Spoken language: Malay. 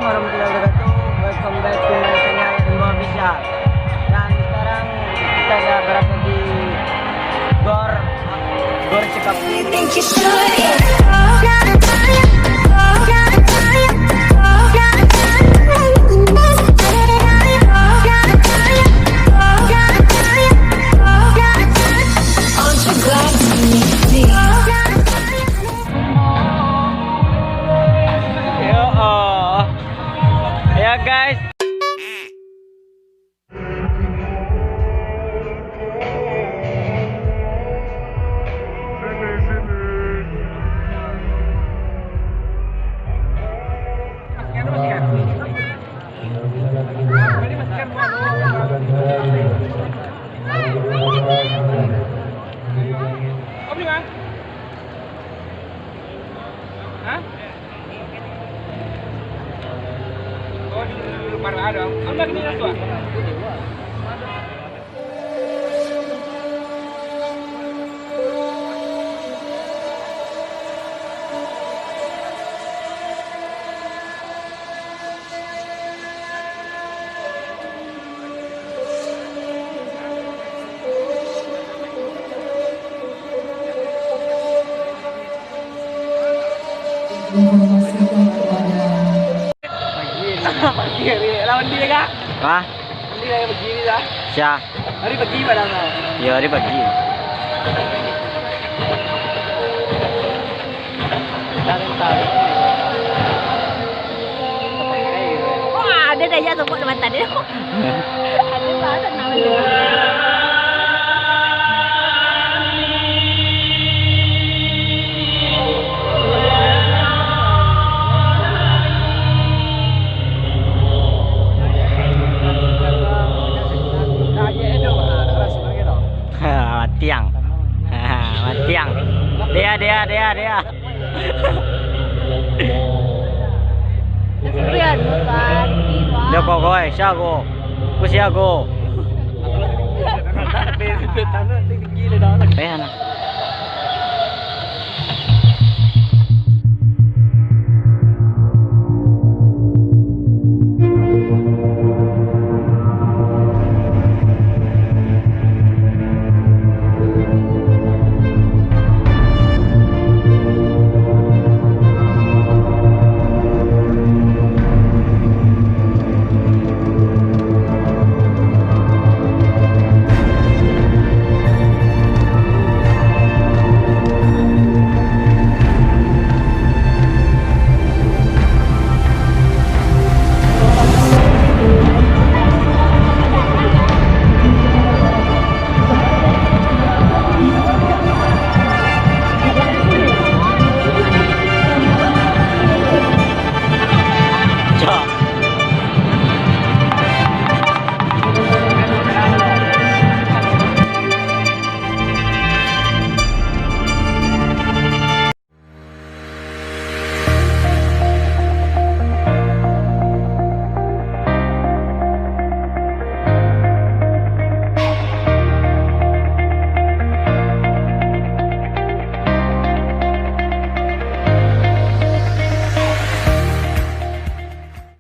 warahmatullahi wabarakatuh. Welcome back to my channel Imbo Official. Dan sekarang kita berada di Gor Cikapundung. Ya guys. Para dong. Ang lagi nila to. Pagi lawan dia kah? Hah? Dia yang begini dah. Siya? Hari pagi padang kau. Ya, hari pagi. Wah, ada dah jatuh buat mata dia. Ada bahasa nama dia. Matiang. Matiang. Dia. Rian, bukan. Dia koi, siago. Ku siago. Pehan.